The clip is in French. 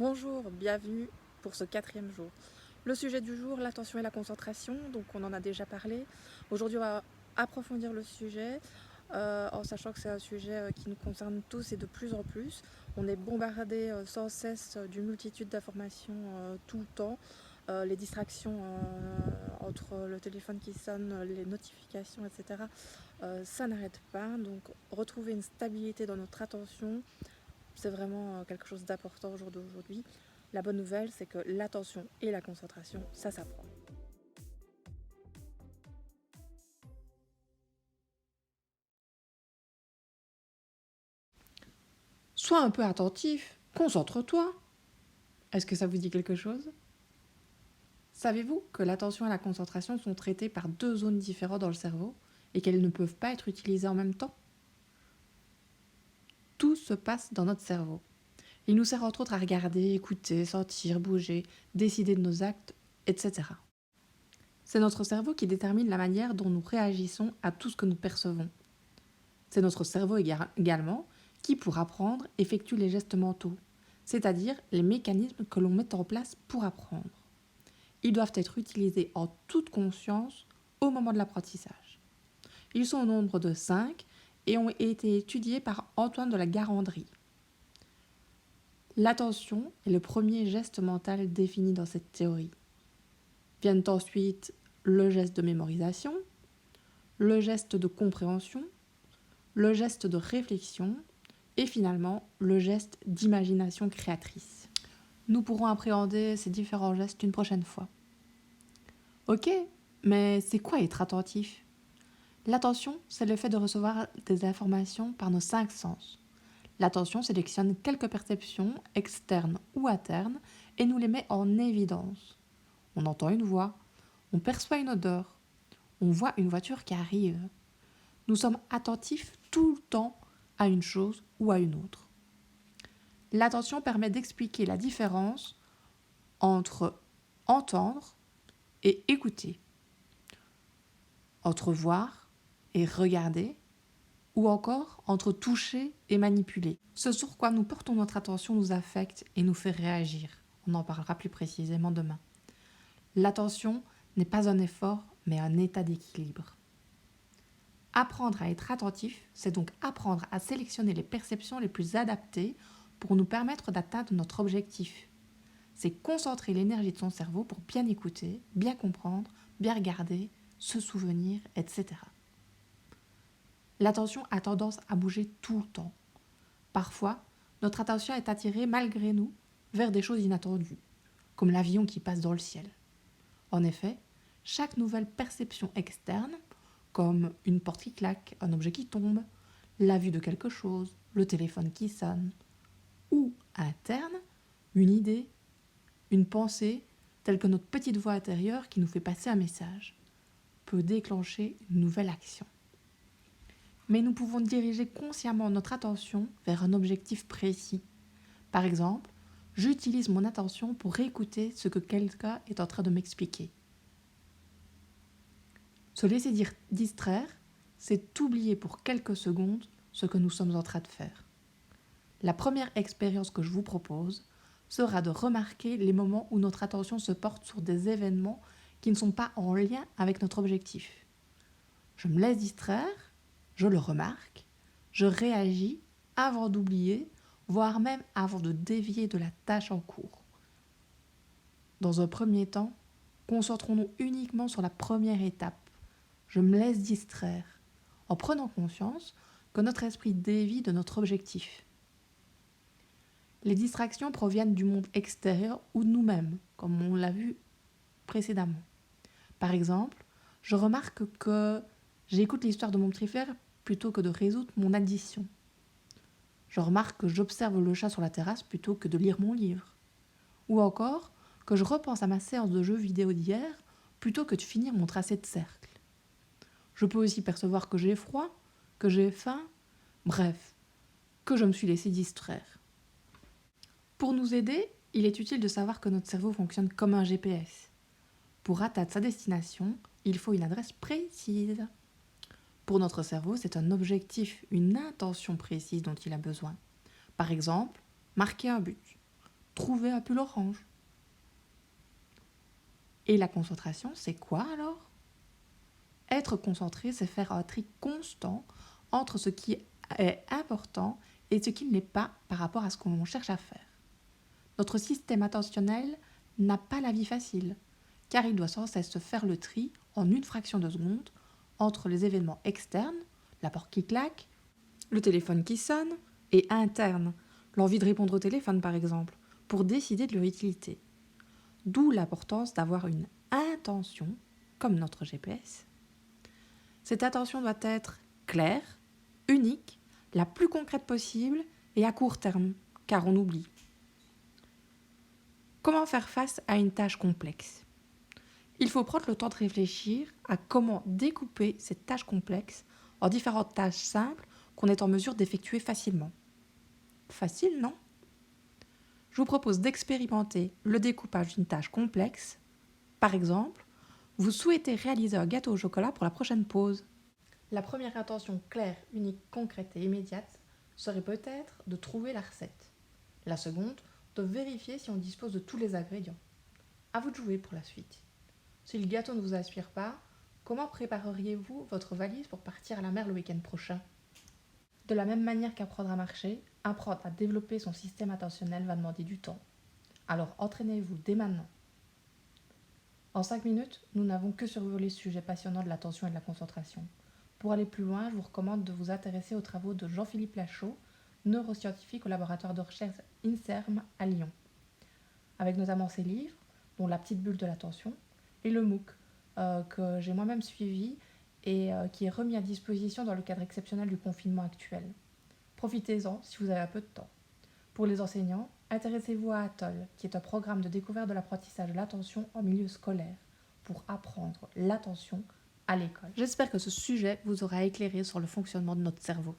Bonjour, bienvenue pour ce 4e jour. Le sujet du jour, l'attention et la concentration, donc on en a déjà parlé. Aujourd'hui, on va approfondir le sujet en sachant que c'est un sujet qui nous concerne tous et de plus en plus. On est bombardé sans cesse d'une multitude d'informations tout le temps. Les distractions entre le téléphone qui sonne, les notifications, etc. Ça n'arrête pas. Donc retrouver une stabilité dans notre attention, c'est vraiment quelque chose d'important au jour d'aujourd'hui. La bonne nouvelle, c'est que l'attention et la concentration, ça s'apprend. Sois un peu attentif, concentre-toi. Est-ce que ça vous dit quelque chose? Savez-vous que l'attention et la concentration sont traitées par deux zones différentes dans le cerveau et qu'elles ne peuvent pas être utilisées en même temps? Tout se passe dans notre cerveau. Il nous sert entre autres à regarder, écouter, sentir, bouger, décider de nos actes, etc. C'est notre cerveau qui détermine la manière dont nous réagissons à tout ce que nous percevons. C'est notre cerveau également qui, pour apprendre, effectue les gestes mentaux, c'est-à-dire les mécanismes que l'on met en place pour apprendre. Ils doivent être utilisés en toute conscience au moment de l'apprentissage. Ils sont au nombre de 5 et ont été étudiés par Antoine de la Garandrie. L'attention est le premier geste mental défini dans cette théorie. Viennent ensuite le geste de mémorisation, le geste de compréhension, le geste de réflexion et finalement le geste d'imagination créatrice. Nous pourrons appréhender ces différents gestes une prochaine fois. Ok, mais c'est quoi être attentif? L'attention, c'est le fait de recevoir des informations par nos 5 sens. L'attention sélectionne quelques perceptions, externes ou internes, et nous les met en évidence. On entend une voix, on perçoit une odeur, on voit une voiture qui arrive. Nous sommes attentifs tout le temps à une chose ou à une autre. L'attention permet d'expliquer la différence entre entendre et écouter, entre voir et regarder, ou encore entre toucher et manipuler. Ce sur quoi nous portons notre attention nous affecte et nous fait réagir. On en parlera plus précisément demain. L'attention n'est pas un effort, mais un état d'équilibre. Apprendre à être attentif, c'est donc apprendre à sélectionner les perceptions les plus adaptées pour nous permettre d'atteindre notre objectif. C'est concentrer l'énergie de son cerveau pour bien écouter, bien comprendre, bien regarder, se souvenir, etc. L'attention a tendance à bouger tout le temps. Parfois, notre attention est attirée malgré nous vers des choses inattendues, comme l'avion qui passe dans le ciel. En effet, chaque nouvelle perception externe, comme une porte qui claque, un objet qui tombe, la vue de quelque chose, le téléphone qui sonne, ou interne, une idée, une pensée, telle que notre petite voix intérieure qui nous fait passer un message, peut déclencher une nouvelle action. Mais nous pouvons diriger consciemment notre attention vers un objectif précis. Par exemple, j'utilise mon attention pour écouter ce que quelqu'un est en train de m'expliquer. Se laisser distraire, c'est oublier pour quelques secondes ce que nous sommes en train de faire. La première expérience que je vous propose sera de remarquer les moments où notre attention se porte sur des événements qui ne sont pas en lien avec notre objectif. Je me laisse distraire, je le remarque, je réagis avant d'oublier, voire même avant de dévier de la tâche en cours. Dans un premier temps, concentrons-nous uniquement sur la première étape. Je me laisse distraire, en prenant conscience que notre esprit dévie de notre objectif. Les distractions proviennent du monde extérieur ou de nous-mêmes, comme on l'a vu précédemment. Par exemple, je remarque que j'écoute l'histoire de mon petit frère plutôt que de résoudre mon addition. Je remarque que j'observe le chat sur la terrasse plutôt que de lire mon livre. Ou encore, que je repense à ma séance de jeux vidéo d'hier plutôt que de finir mon tracé de cercle. Je peux aussi percevoir que j'ai froid, que j'ai faim, bref, que je me suis laissé distraire. Pour nous aider, il est utile de savoir que notre cerveau fonctionne comme un GPS. Pour atteindre sa destination, il faut une adresse précise. Pour notre cerveau, c'est un objectif, une intention précise dont il a besoin. Par exemple, marquer un but. trouver un pull orange. Et la concentration, c'est quoi alors? Être concentré, c'est faire un tri constant entre ce qui est important et ce qui ne l'est pas par rapport à ce qu'on cherche à faire. Notre système attentionnel n'a pas la vie facile, car il doit sans cesse faire le tri en une fraction de seconde entre les événements externes, la porte qui claque, le téléphone qui sonne, et internes, l'envie de répondre au téléphone par exemple, pour décider de leur utilité. D'où l'importance d'avoir une intention, comme notre GPS. Cette attention doit être claire, unique, la plus concrète possible et à court terme, car on oublie. Comment faire face à une tâche complexe? Il faut prendre le temps de réfléchir à comment découper cette tâche complexe en différentes tâches simples qu'on est en mesure d'effectuer facilement. Facile, non? Je vous propose d'expérimenter le découpage d'une tâche complexe. Par exemple, vous souhaitez réaliser un gâteau au chocolat pour la prochaine pause. La première intention claire, unique, concrète et immédiate serait peut-être de trouver la recette. La seconde, de vérifier si on dispose de tous les ingrédients. À vous de jouer pour la suite. Si le gâteau ne vous inspire pas, comment prépareriez-vous votre valise pour partir à la mer le week-end prochain? De la même manière qu'apprendre à marcher, apprendre à développer son système attentionnel va demander du temps. Alors entraînez-vous dès maintenant. En 5 minutes, nous n'avons que survolé ce sujet passionnant de l'attention et de la concentration. Pour aller plus loin, je vous recommande de vous intéresser aux travaux de Jean-Philippe Lachaud, neuroscientifique au laboratoire de recherche INSERM à Lyon, avec notamment ses livres, dont La petite bulle de l'attention, et le MOOC, que j'ai moi-même suivi et qui est remis à disposition dans le cadre exceptionnel du confinement actuel. Profitez-en si vous avez un peu de temps. Pour les enseignants, intéressez-vous à Atoll, qui est un programme de découverte de l'apprentissage de l'attention en milieu scolaire, pour apprendre l'attention à l'école. J'espère que ce sujet vous aura éclairé sur le fonctionnement de notre cerveau.